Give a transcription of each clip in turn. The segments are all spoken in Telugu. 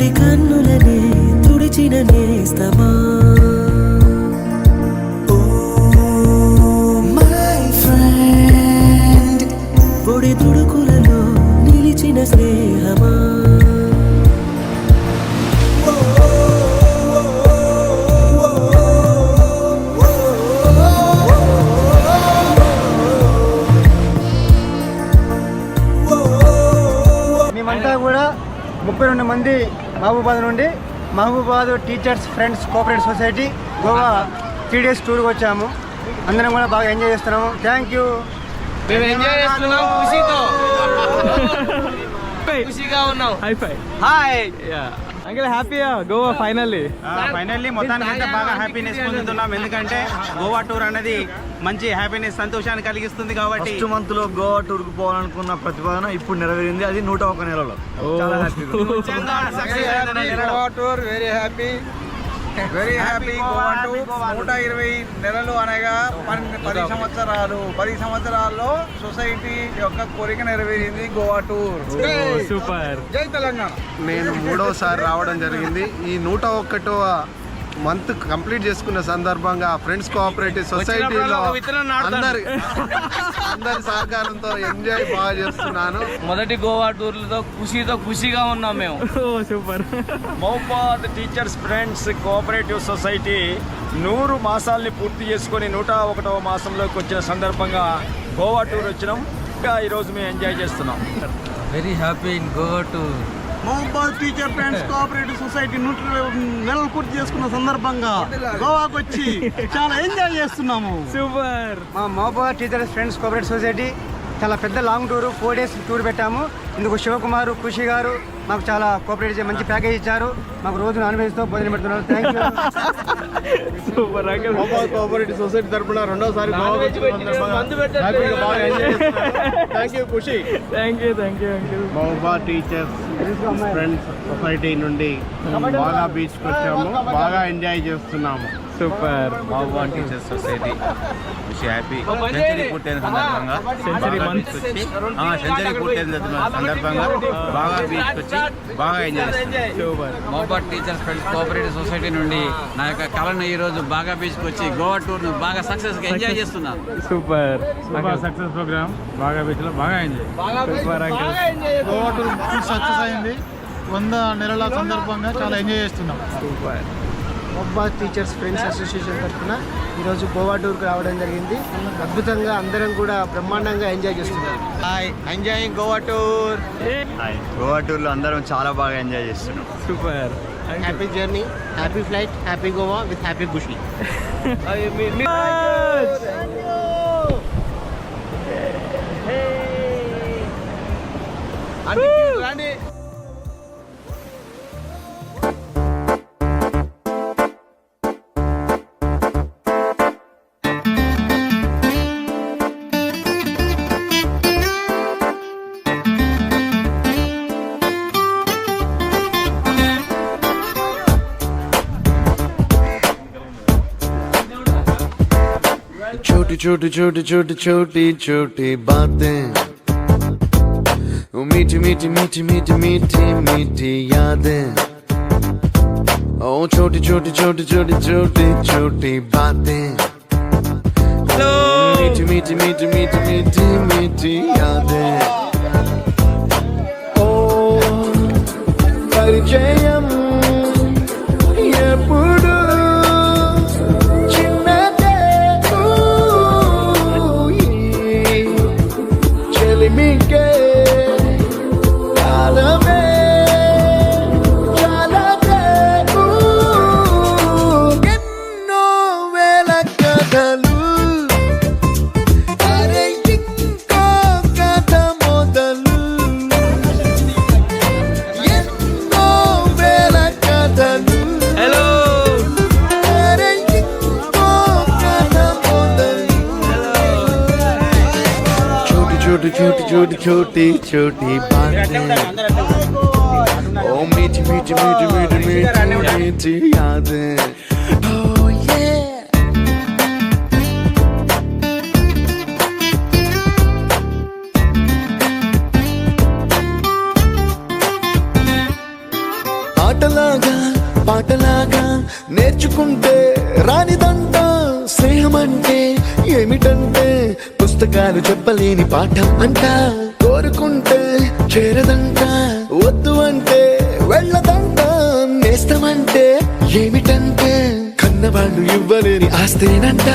తడి కన్నులనే తుడిచిన నేస్తమా మై ఫ్రెండ్ పొడి తుడుకులలో నిలిచిన స్నేహమా మేమంతా కూడా 32 మంది మహబూబాద్ నుండి Mahabubabad teachers friends cooperative society Goa 3 days టూర్కి వచ్చాము. అందరం కూడా బాగా ఎంజాయ్ చేస్తున్నాము. Thank you. మేము ఎంజాయ్ చేస్తున్నాం ఖుషిగా ఉన్నాం. హాయ్ అంకిల్ హ్యాపీయా గోవా ఫైనల్లీ మొత్తానికైతే బాగా హ్యాపీనెస్ పొందుతున్నాం. ఎందుకంటే గోవా టూర్ అనేది మంచి హ్యాపీనెస్ సంతోషాన్ని కలిగిస్తుంది కాబట్టి ఫస్ట్ మంత్ లో గోవా టూర్ కు పోవాలనుకున్న ప్రతిపాదన ఇప్పుడు నెరవేరింది. అది 101 నెలలో. చాలా happy. Goa tour very happy Goa tour 120 నెలలు అనగా 10 సంవత్సరాలు. 10 సంవత్సరాల్లో సొసైటీ యొక్క కోరిక నెరవేరింది. Goa tour super. జై తెలంగాణ. నేను 3వసారి రావడం జరిగింది. ఈ 101వ మంత్ కంప్లీట్ చేసుకున్న సందర్భంగా ఫ్రెండ్స్ కోఆపరేటివ్ సొసైటీలో అందరి సహకారంతో ఎంజాయ్ బాగా చేస్తున్నాను. మొదటి గోవా టూర్లతో ఖుషిగా ఉన్నాం మేము. Super. Mahabubabad teachers friends cooperative society 100 మాసాలని పూర్తి చేసుకొని 101వ మాసంలోకి వచ్చిన సందర్భంగా గోవా టూర్ వచ్చినాం. ఇంకా ఈరోజు మేము ఎంజాయ్ చేస్తున్నాం. Very happy in Goa tour. Mahabubabad teacher friends cooperative society 120 నెలలు పూర్తి చేసుకున్న సందర్భంగా గోవాకు వచ్చి చాలా ఎంజాయ్ చేస్తున్నాము. సూపర్. మా Mahabubabad teachers friends cooperative society చాలా పెద్ద లాంగ్ టూర్ 4 days టూర్ పెట్టాము. ఇందుకు శివకుమార్ ఖుషి గారు మాకు చాలా కోఆపరేట్ చేసి మంచి ప్యాకేజ్ ఇచ్చారు. మాకు రోజు నాన్ వెజ్తో భోజనం పెడుతున్నారు. Thank you. Super uncle. Mahabubabad cooperative society తరపున 2వసారి గోవాకు వచ్చిన సందర్భంగా హ్యాపీగా బాగా ఎంజాయ్ చేస్తున్నాము. Thank you Khushi. Thank you uncle. Mahabubabad teachers friends society నుండి బాగా బీచ్కి వచ్చాము. బాగా ఎంజాయ్ చేస్తున్నాము. Super. Mahabubabad teachers society happy century పూర్తయిన సందర్భంగా సెంచరీ పూర్తయిన సందర్భంగా బాగా బీచ్కి వచ్చి బాగా ఎంజాయ్ చేస్తున్నాం. Mahabubabad teachers friends cooperative society నుండి నా యొక్క కళను ఈ రోజు బాగా బీచ్కి వచ్చి గోవా టూర్ ను బాగా సక్సెస్ గా ఎంజాయ్ చేస్తున్నాను. సూపర్. సక్సెస్ ప్రోగ్రామ్ బాగా బీచ్ లో బాగా enjoy. Super uncle. Goa tour success అయింది. 100 నెలల సందర్భంగా చాలా ఎంజాయ్ చేస్తున్నాం. Super. Mahabubabad teachers friends association తరఫున ఈరోజు గోవా టూర్కి రావడం జరిగింది. అద్భుతంగా అందరం కూడా బ్రహ్మాండంగా ఎంజాయ్ చేస్తున్నాం. Enjoying Goa tour. Goa tour లో అందరం చాలా బాగా ఎంజాయ్ చేస్తున్నాం. Super. Happy journey, happy flight, happy Goa with happy Khushi. छोटी छोटी छोटी छोटी छोटी छोटी बातें, ओ मीठी मीठी मीठी मीठी मीठी मीठी यादें. ओ छोटी छोटी छोटी छोटी छोटी छोटी बातें, मीठी मीठी मीठी मीठी मीठी मीठी यादें. ओ परिचयम ఎప్పుడు छोटी छोटी छोटी छोटी बातें, ओ मीठी मीठी मीठी मीठी मीठी मीठी यादें. Oh yeah. ఆటలాగా పాటలాగా నేర్చుకుంటే రానిదంట స్నేహం అంటే ఏమిటంటే పుస్తకాలు చెప్పలేని పాఠం అంట కోరుకుంటే చేరదంట వద్దు అంటే వెళ్ళదంట నేస్తమంటే ఏమిటంటే కన్నవాళ్ళు ఇవ్వలేని ఆస్తేనంట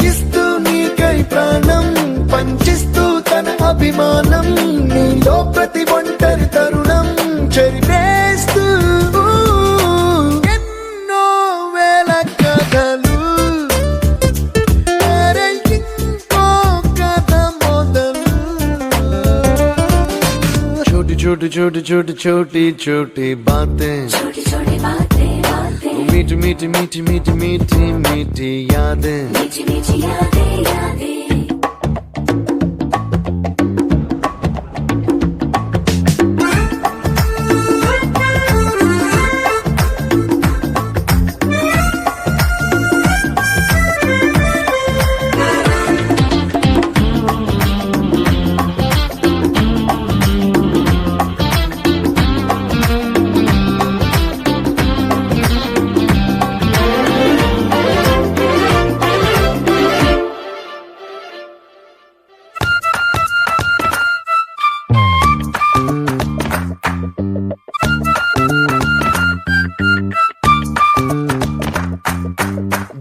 ఇస్తూ నీకై ప్రాణం పంచిస్తూ తన అభిమానం నీలో ప్రతి ఒంటరి తరుణం చెరిపేస్తూ ఎన్నో వేల కథలు అరే ఇంకో కథ మొదలు छोटी छोटी छोटी छोटी छोटी बातें मीठी मीठी मीठी मीठी मीठी मीठी यादें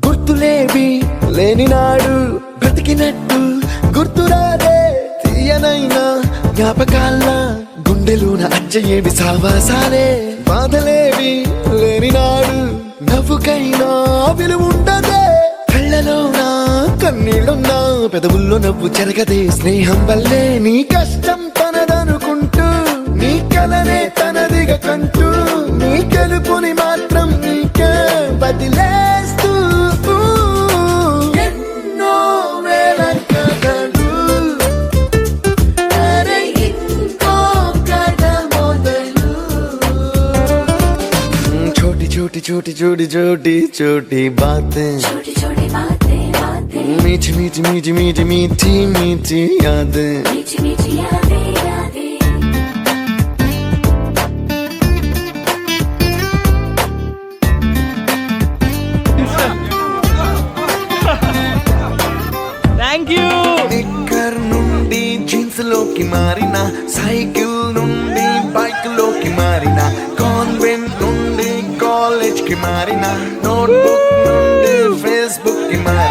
గుర్తులేవి లేని నాడు బ్రతికినట్టు గుర్తురాదే తీయనైనా జ్ఞాపకాల గుండెలోన అచ్చయేవి సావాసాలే బాధలేవి లేని నాడు నవ్వుకైనా విలువుండదే కళ్ళలోన కన్నీళ్ళున్నా పెదవుల్లో నవ్వు చెరగదే స్నేహం వల్లే నీ కష్టం తనదనుకుంటూ నీ కలనే తనదిగా కంటూ నీ గెలుపుని మాత్రం నీకే బదిలేస్తూ ఎన్నో వేల కథలు అరే ఇంకో కథ మొదలు छोटी छोटी छोटी छोटी छोटी छोटी बातें मीठी मीठी मीठी मीठी मीठी मीठी यादें థ్యాంక్ యూ. నిక్కర్ నుండి జీన్స్ లోకి మారిన సైకిల్ నుండి బైక్ లోకి మారిన కాన్వెంట్ నుండి కాలేజ్ కి మారిన నోట్బుక్ నుండి ఫేస్బుక్ కి మారిన